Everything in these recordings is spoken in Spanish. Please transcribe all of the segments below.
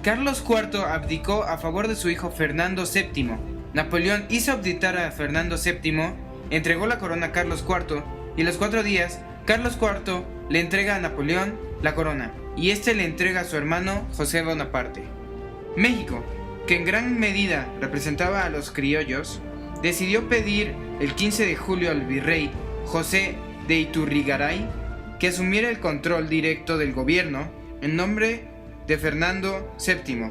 Carlos IV abdicó a favor de su hijo Fernando VII. Napoleón hizo abdicar a Fernando VII, entregó la corona a Carlos IV y a los 4 días Carlos IV le entrega a Napoleón la corona y este le entrega a su hermano José Bonaparte. México, que en gran medida representaba a los criollos, decidió pedir el 15 de julio al virrey José de Iturrigaray que asumiera el control directo del gobierno en nombre de Fernando VII,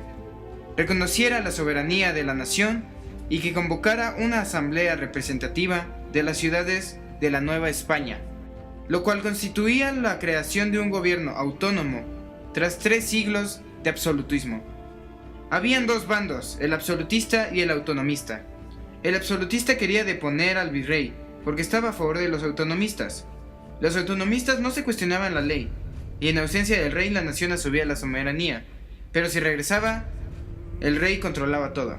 reconociera la soberanía de la nación y que convocara una asamblea representativa de las ciudades de la Nueva España, lo cual constituía la creación de un gobierno autónomo tras 3 siglos de absolutismo. Habían 2 bandos, el absolutista y el autonomista. El absolutista quería deponer al virrey porque estaba a favor de los autonomistas. Los autonomistas no se cuestionaban la ley, y en ausencia del rey la nación asumía la soberanía, pero si regresaba, el rey controlaba todo.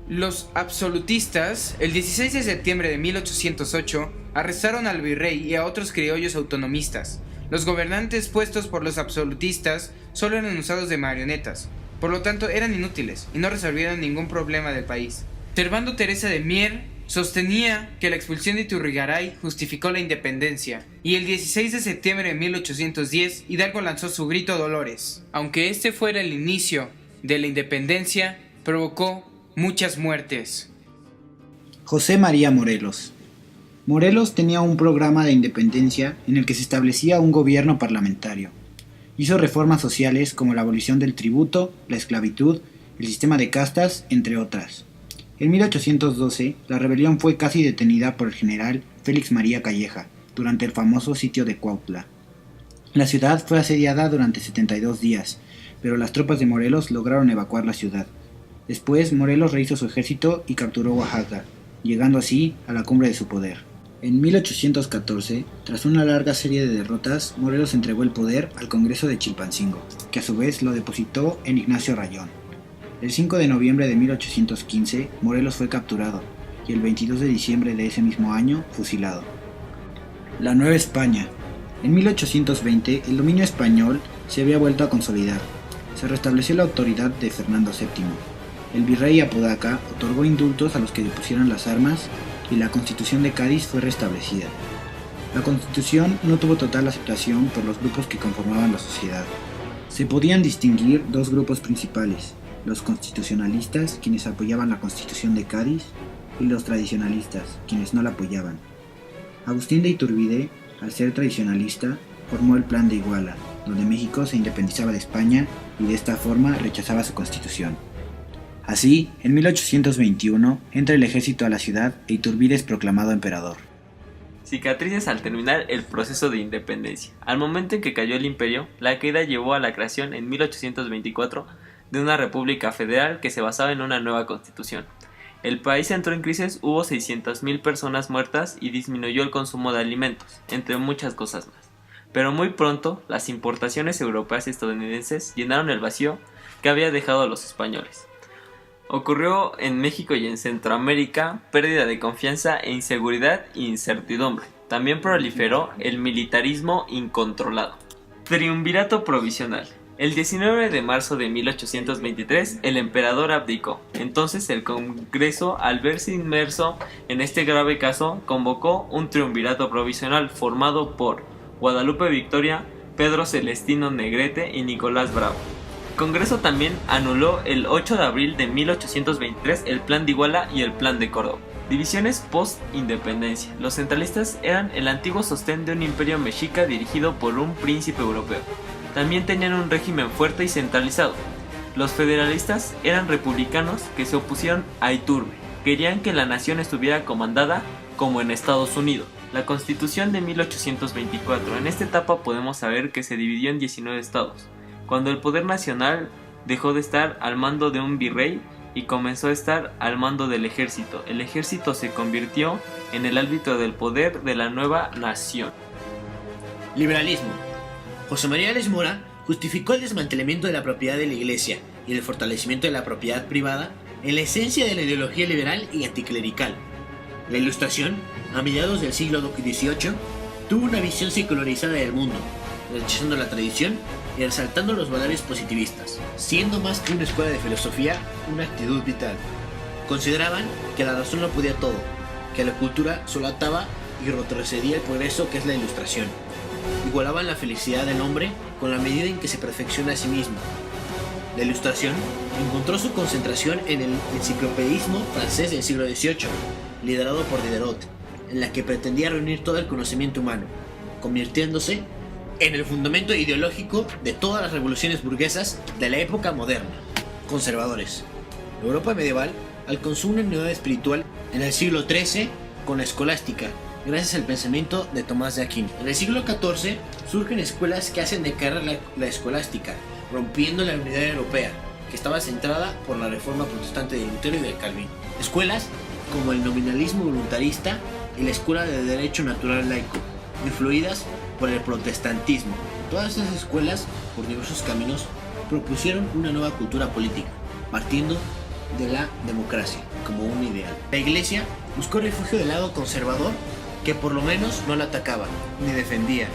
Los absolutistas, el 16 de septiembre de 1808, arrestaron al virrey y a otros criollos autonomistas. Los gobernantes puestos por los absolutistas solo eran usados de marionetas, por lo tanto eran inútiles y no resolvieron ningún problema del país. Servando Teresa de Mier sostenía que la expulsión de Iturrigaray justificó la independencia, y el 16 de septiembre de 1810 Hidalgo lanzó su grito Dolores. Aunque este fuera el inicio de la independencia, provocó muchas muertes. José María Morelos. Morelos tenía un programa de independencia en el que se establecía un gobierno parlamentario. Hizo reformas sociales como la abolición del tributo, la esclavitud, el sistema de castas, entre otras. En 1812, la rebelión fue casi detenida por el general Félix María Calleja durante el famoso sitio de Cuautla. La ciudad fue asediada durante 72 días, pero las tropas de Morelos lograron evacuar la ciudad. Después, Morelos rehizo su ejército y capturó Oaxaca, llegando así a la cumbre de su poder. En 1814, tras una larga serie de derrotas, Morelos entregó el poder al Congreso de Chilpancingo, que a su vez lo depositó en Ignacio Rayón. El 5 de noviembre de 1815, Morelos fue capturado y el 22 de diciembre de ese mismo año, fusilado. La Nueva España. En 1820, el dominio español se había vuelto a consolidar. Se restableció la autoridad de Fernando VII. El virrey Apodaca otorgó indultos a los que depusieran las armas y la Constitución de Cádiz fue restablecida. La Constitución no tuvo total aceptación por los grupos que conformaban la sociedad. Se podían distinguir 2 grupos principales: los constitucionalistas, quienes apoyaban la Constitución de Cádiz, y los tradicionalistas, quienes no la apoyaban. Agustín de Iturbide, al ser tradicionalista, formó el Plan de Iguala, donde México se independizaba de España y de esta forma rechazaba su constitución. Así, en 1821, entra el ejército a la ciudad e Iturbide es proclamado emperador. Cicatrices al terminar el proceso de independencia. Al momento en que cayó el imperio, la caída llevó a la creación en 1824 de una república federal que se basaba en una nueva constitución. El país entró en crisis, hubo 600,000 personas muertas y disminuyó el consumo de alimentos, entre muchas cosas más. Pero muy pronto, las importaciones europeas y estadounidenses llenaron el vacío que había dejado a los españoles. Ocurrió en México y en Centroamérica pérdida de confianza e inseguridad e incertidumbre. También proliferó el militarismo incontrolado. Triunvirato provisional. El 19 de marzo de 1823, el emperador abdicó. Entonces el Congreso, al verse inmerso en este grave caso, convocó un triunvirato provisional formado por Guadalupe Victoria, Pedro Celestino Negrete y Nicolás Bravo. El Congreso también anuló el 8 de abril de 1823 el Plan de Iguala y el Plan de Córdoba. Divisiones post-independencia. Los centralistas eran el antiguo sostén de un imperio mexica dirigido por un príncipe europeo. También tenían un régimen fuerte y centralizado. Los federalistas eran republicanos que se opusieron a Iturbe. Querían que la nación estuviera comandada como en Estados Unidos. La Constitución de 1824. En esta etapa podemos saber que se dividió en 19 estados, cuando el poder nacional dejó de estar al mando de un virrey y comenzó a estar al mando del ejército. El ejército se convirtió en el árbitro del poder de la nueva nación. Liberalismo. José María Álvarez Mora justificó el desmantelamiento de la propiedad de la Iglesia y el fortalecimiento de la propiedad privada en la esencia de la ideología liberal y anticlerical. La Ilustración, a mediados del siglo XVIII, tuvo una visión secularizada del mundo, rechazando la tradición y resaltando los valores positivistas, siendo más que una escuela de filosofía, una actitud vital. Consideraban que la razón lo podía todo, que la cultura solo ataba y retrocedía el progreso que es la ilustración. Igualaban la felicidad del hombre con la medida en que se perfecciona a sí mismo. La ilustración encontró su concentración en el enciclopedismo francés del siglo XVIII, liderado por Diderot, en la que pretendía reunir todo el conocimiento humano, convirtiéndose en el fundamento ideológico de todas las revoluciones burguesas de la época moderna. Conservadores. La Europa medieval alcanzó una unidad espiritual en el siglo XIII con la escolástica, gracias al pensamiento de Tomás de Aquino. En el siglo XIV surgen escuelas que hacen decaer la escolástica, rompiendo la unidad europea, que estaba centrada por la reforma protestante de Lutero y de Calvino. Escuelas como el nominalismo voluntarista y la escuela de derecho natural laico, influidas por el protestantismo. Todas esas escuelas, por diversos caminos, propusieron una nueva cultura política, partiendo de la democracia como un ideal. La Iglesia buscó refugio del lado conservador, que por lo menos no la atacaba ni defendía.